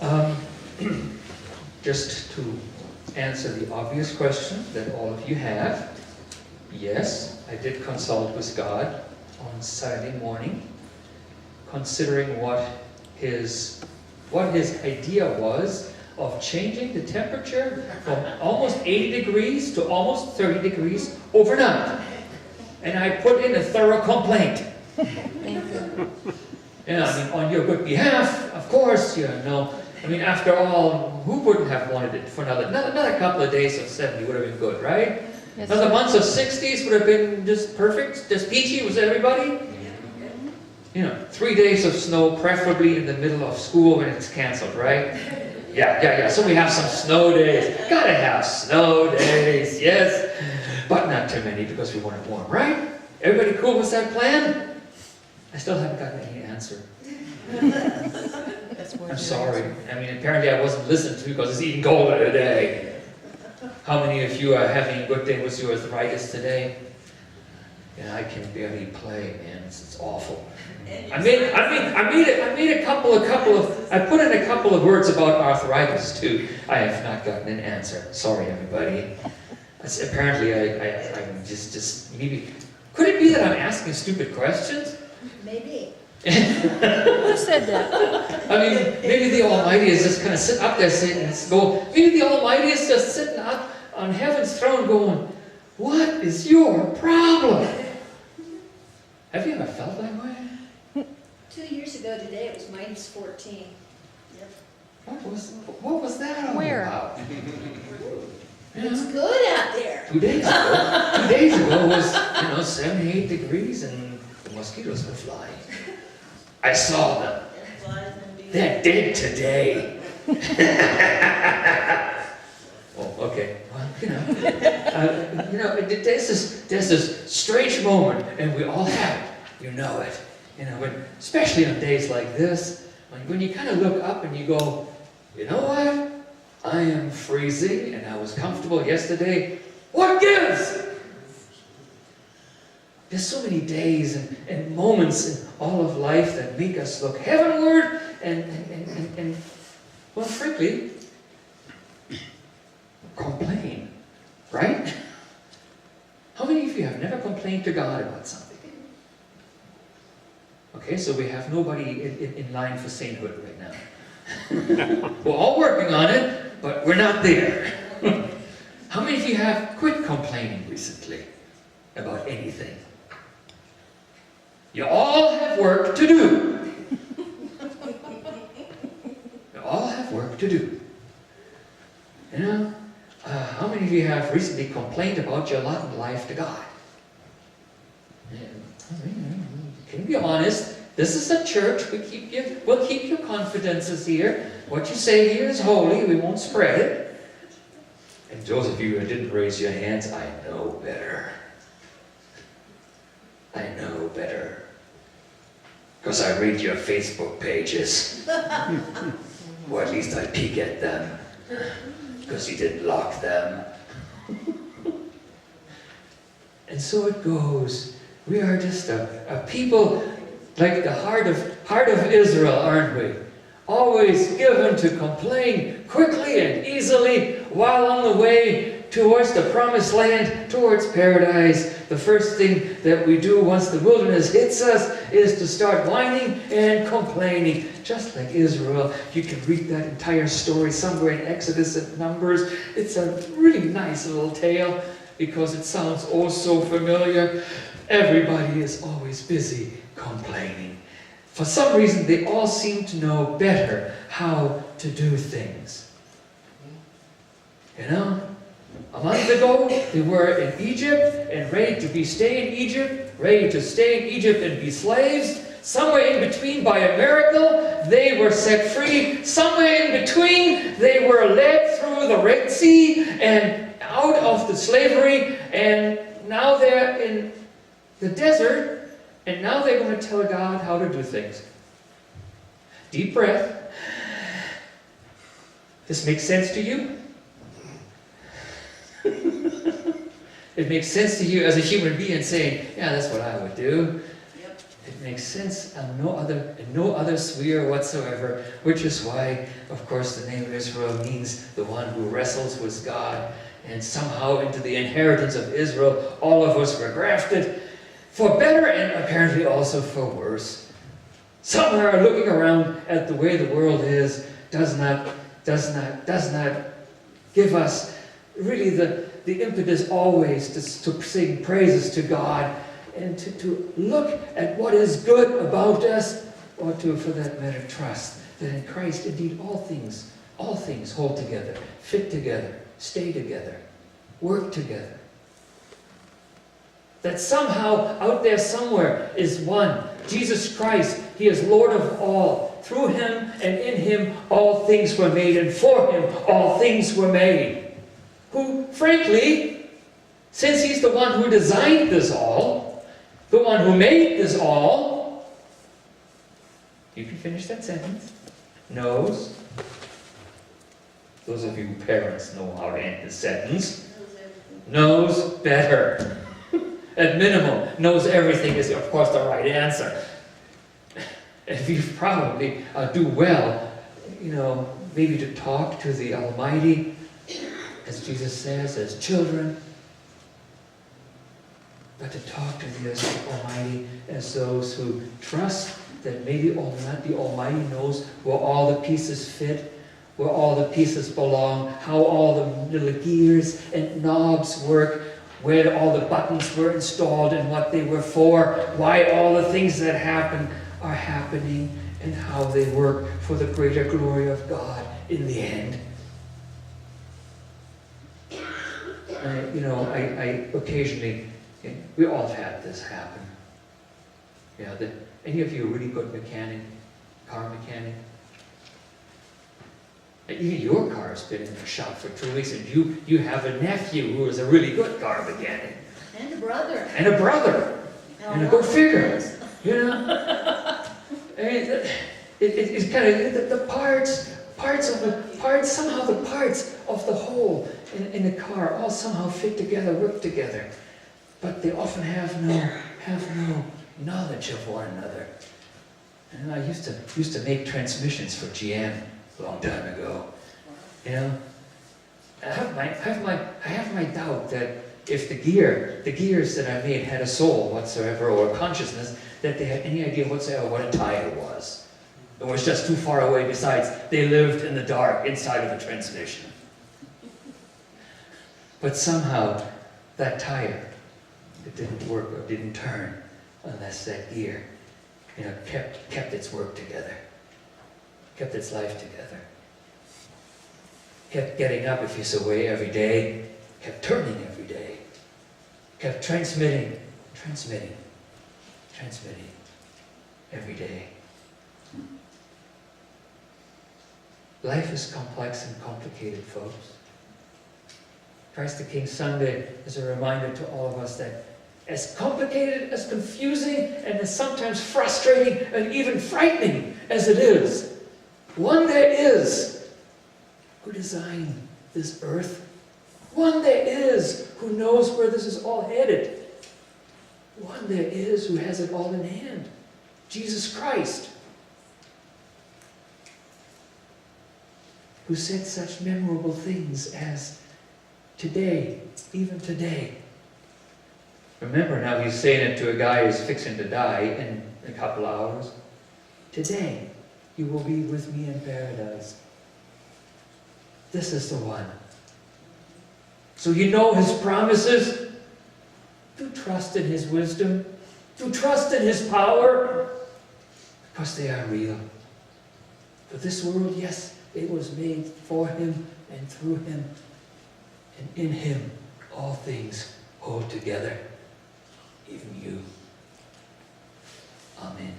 Um, just to answer the obvious question that all of you have, yes, I did consult with God on Saturday morning, considering what his idea was of changing the temperature from almost 80 degrees to almost 30 degrees overnight. And I put in a thorough complaint. And I mean, on your good behalf, of course, you know. I mean, after all, who wouldn't have wanted it for another couple of days of 70 would have been good, right? Yes, Another months of 60s would have been just perfect, just peachy with everybody. You know, 3 days of snow, preferably in the middle of school when it's canceled, right? Yeah. So we have some snow days. Gotta have snow days, yes. But not too many because we want it warm, right? Everybody cool with that plan? I still haven't gotten any answer. I'm sorry. I mean, apparently I wasn't listened to because it's even colder today. How many of you are having a good day with your arthritis today? Yeah, I can barely play, man. It's awful. I put in a couple of words about arthritis too. I have not gotten an answer. Sorry, everybody. Apparently, I'm just maybe. Could it be that I'm asking stupid questions? Maybe. Who said that? I mean, maybe the Almighty is just kind of sitting up there saying, maybe the Almighty is just sitting up on heaven's throne going, what is your problem? Have you ever felt that way? 2 years ago today, it was minus 14. Yep. What was that all Where? about? It's good out there. 2 days ago was, 78 degrees and the mosquitoes were flying. I saw them. They're dead today. Oh, okay. Well, there's this strange moment, and we all have it. You know it. Especially on days like this, when you kind of look up and you go, you know what? I am freezing, and I was comfortable yesterday. What gives? There's so many days and moments in all of life that make us look heavenward and well, frankly, complain, right? How many of you have never complained to God about something? Okay, so we have nobody in line for sainthood right now. We're all working on it, but we're not there. How many of you have quit complaining recently about anything? You all have work to do. You all have work to do. How many of you have recently complained about your lot in life to God? Can you be honest? This is a church. We'll keep your confidences here. What you say here is holy. We won't spread it. And those of you who didn't raise your hands, I know better. I know better. Because I read your Facebook pages. Or at least I peek at them. Because you didn't lock them. And so it goes. We are just a people like the heart of Israel, aren't we? Always given to complain quickly and easily while on the way towards the promised land, towards paradise. The first thing that we do once the wilderness hits us is to start whining and complaining. Just like Israel. You can read that entire story somewhere in Exodus and Numbers. It's a really nice little tale because it sounds oh so familiar. Everybody is always busy complaining. For some reason, they all seem to know better how to do things. A month ago, they were in Egypt and ready to stay in Egypt, ready to stay in Egypt and be slaves. Somewhere in between, by a miracle, they were set free. Somewhere in between, they were led through the Red Sea and out of the slavery, and now they're in the desert, and now they're going to tell God how to do things. Deep breath. This makes sense to you? It makes sense to you as a human being saying, yeah, that's what I would do. It makes sense in no other sphere whatsoever, which is why, of course, the name Israel means the one who wrestles with God. And somehow into the inheritance of Israel, all of us were grafted, for better and apparently also for worse. Somewhere looking around at the way the world is does not give us really the impetus always to sing praises to God and to look at what is good about us, or to, for that matter, trust that in Christ indeed all things hold together, fit together, stay together, work together. That somehow out there somewhere is one, Jesus Christ. He is Lord of all. Through him and in him all things were made, and for him all things were made. Who, frankly, since he's the one who designed this all, the one who made this all, you can finish that sentence, knows, those of you parents know how to end this sentence, knows better. At minimum, knows everything is, of course, the right answer. If you probably do well, maybe to talk to the Almighty, as Jesus says, as children, but to talk to the Almighty as those who trust that maybe the Almighty knows where all the pieces fit, where all the pieces belong, how all the little gears and knobs work, where all the buttons were installed and what they were for, why all the things that happen are happening, and how they work for the greater glory of God in the end. I occasionally, we all have had this happen. Any of you a really good mechanic, car mechanic? Even your car's been in the shop for 2 weeks, and you have a nephew who is a really good car mechanic. And a brother. And a brother. And a good figure. I mean, it's kind of the parts of the whole in the car all somehow fit together, work together. But they often have no knowledge of one another. And I used to make transmissions for GM a long time ago. I have my doubt that if the gears that I made had a soul whatsoever or a consciousness, that they had any idea whatsoever what a tire was. It was just too far away. Besides, they lived in the dark inside of the transmission. But somehow that tire, it didn't work or didn't turn unless that gear, kept its work together, kept its life together, kept getting up if you so way every day, kept turning every day, kept transmitting every day. Life is complex and complicated, folks. Christ the King Sunday is a reminder to all of us that as complicated, as confusing, and as sometimes frustrating and even frightening as it is, one there is who designed this earth. One there is who knows where this is all headed. One there is who has it all in hand. Jesus Christ. Who said such memorable things as, today, even today. Remember now, he's saying it to a guy who's fixing to die in a couple hours. Today, you will be with me in paradise. This is the one. So you know his promises. Do trust in his wisdom. Do trust in his power. Because they are real. For this world, yes, it was made for him and through him. And in him, all things hold together. Even you. Amen.